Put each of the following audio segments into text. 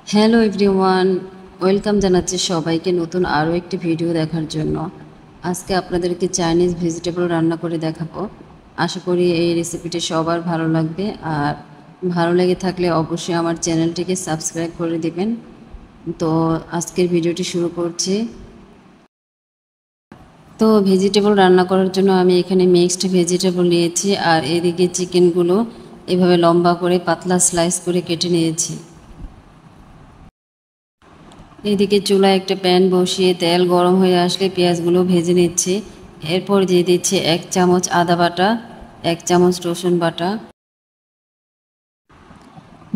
Hello everyone, welcome জানাচ্ছি সবাইকে নতুন আরও একটি ভিডিও দেখার জন্য। আজকে আপনাদেরকে চাইনিজ ভেজিটেবল রান্না করে দেখাবো। আশা করি এই রেসিপিটি সবার ভালো লাগবে, আর ভালো লেগে থাকলে অবশ্যই আমার চ্যানেলটিকে সাবস্ক্রাইব করে দিবেন। তো আজকের ভিডিওটি শুরু করছি। তো ভেজিটেবল রান্না করার জন্য আমি এখানে মিক্সড ভেজিটেবল নিয়েছি, আর এদিকে চিকেনগুলো এভাবে লম্বা করে পাতলা স্লাইস করে কেটে নিয়েছি। এদিকে চুলায় একটা প্যান বসিয়ে তেল গরম হয়ে আসলে পেঁয়াজগুলো ভেজে নিচ্ছি। এরপর দিয়ে দিচ্ছি 1 চামচ আদা বাটা, 1 চামচ রসুন বাটা,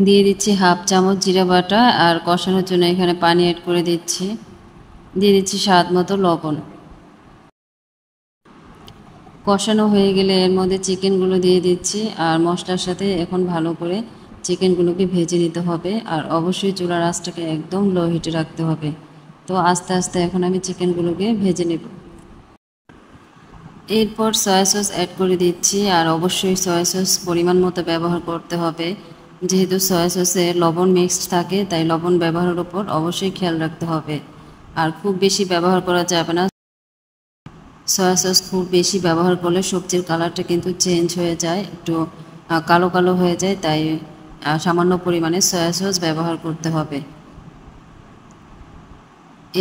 দিয়ে দিচ্ছি হাফ চামচ জিরা বাটা, আর কষানোর জন্য এখানে পানি অ্যাড করে দিচ্ছি। দিয়ে দিচ্ছি স্বাদ মতো লবণ। কষানো হয়ে গেলে এর মধ্যে চিকেনগুলো দিয়ে দিচ্ছি, আর মশলার সাথে এখন ভালো করে চিকেনগুলোকে ভেজে নিতে হবে, আর অবশ্যই চুলার আঁচটাকে একদম লো হিটে রাখতে হবে। তো আস্তে আস্তে এখন আমি চিকেনগুলোকে ভেজে নেব। এরপর সয়া সস অ্যাড করে দিচ্ছি, আর অবশ্যই সয়া সস পরিমাণ মতো ব্যবহার করতে হবে। যেহেতু সয়া সসে লবণ মিক্সড থাকে, তাই লবণ ব্যবহারের উপর অবশ্যই খেয়াল রাখতে হবে। আর খুব বেশি ব্যবহার করা যাবে না। সয়া সস খুব বেশি ব্যবহার করলে সবজির কালারটা কিন্তু চেঞ্জ হয়ে যায়, একটু কালো কালো হয়ে যায়, তাই সামান্য পরিমাণে সয়া সস ব্যবহার করতে হবে।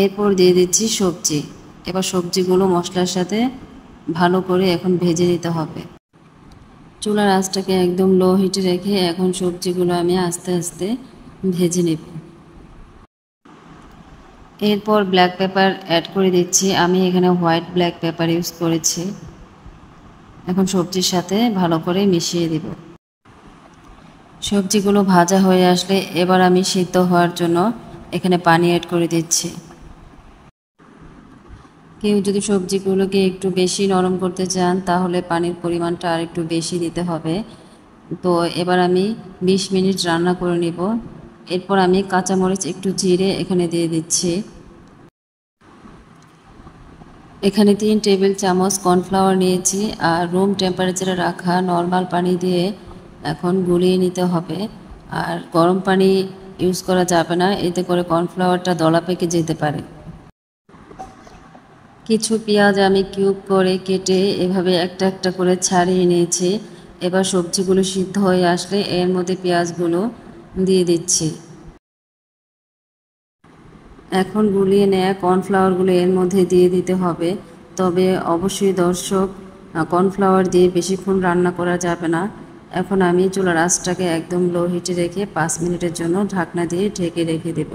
এরপর দিয়ে দিচ্ছি সবজি। এবার সবজিগুলো মশলার সাথে ভালো করে এখন ভেজে নিতে হবে। চুলার আঁচটাকে একদম লো হিটে রেখে এখন সবজিগুলো আমি আস্তে আস্তে ভেজে নেব। এরপর ব্ল্যাক পেপার অ্যাড করে দিচ্ছি। আমি এখানে হোয়াইট ব্ল্যাক পেপার ইউজ করেছি। এখন সবজির সাথে ভালো করে মিশিয়ে দেব। সবজিগুলো ভাজা হয়ে আসলে এবার আমি সিদ্ধ হওয়ার জন্য এখানে পানি অ্যাড করে দিচ্ছি। কেউ যদি সবজিগুলোকে একটু বেশি নরম করতে চান, তাহলে পানির পরিমাণটা আর একটু বেশি দিতে হবে। তো এবার আমি 20 মিনিট রান্না করে নিব। এরপর আমি কাঁচামরিচ একটু চিড়ে এখানে দিয়ে দিচ্ছি। এখানে 3 টেবিল চামচ কর্নফ্লাওয়ার নিয়েছি, আর রুম টেম্পারেচারে রাখা নর্মাল পানি দিয়ে এখন গুলিয়ে নিতে হবে। আর গরম পানি ইউজ করা যাবে না, এতে করে কর্নফ্লাওয়ারটা দলা পেকে যেতে পারে। কিছু পেঁয়াজ আমি কিউব করে কেটে এভাবে একটা একটা করে ছাড়িয়ে নিয়েছি। এবার সবজিগুলো সিদ্ধ হয়ে আসলে এর মধ্যে পেঁয়াজগুলো দিয়ে দিচ্ছি। এখন গুলিয়ে নেওয়া কর্নফ্লাওয়ারগুলো এর মধ্যে দিয়ে দিতে হবে। তবে অবশ্যই দর্শক, কর্নফ্লাওয়ার দিয়ে বেশিক্ষণ রান্না করা যাবে না। এখন আমি চুলার আঁচটাকে একদম লো হিটে রেখে 5 মিনিটের জন্য ঢাকনা দিয়ে ঢেকে রেখে দেব।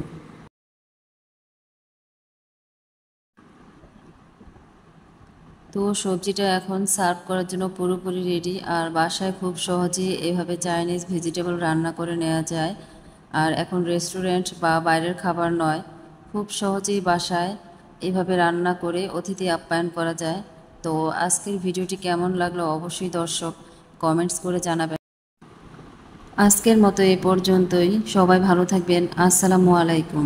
তো সবজিটা এখন সার্ভ করার জন্য পুরোপুরি রেডি। আর বাসায় খুব সহজেই এভাবে চাইনিজ ভেজিটেবল রান্না করে নেওয়া যায়। আর এখন রেস্টুরেন্ট বা বাইরের খাবার নয়, খুব সহজেই বাসায় এভাবে রান্না করে অতিথি আপ্যায়ন করা যায়। তো আজকের ভিডিওটি কেমন লাগলো অবশ্যই দর্শক কমেন্টস করে জানাবেন। আজকের মতো এ পর্যন্তই। সবাই ভালো থাকবেন। আসসালামু আলাইকুম।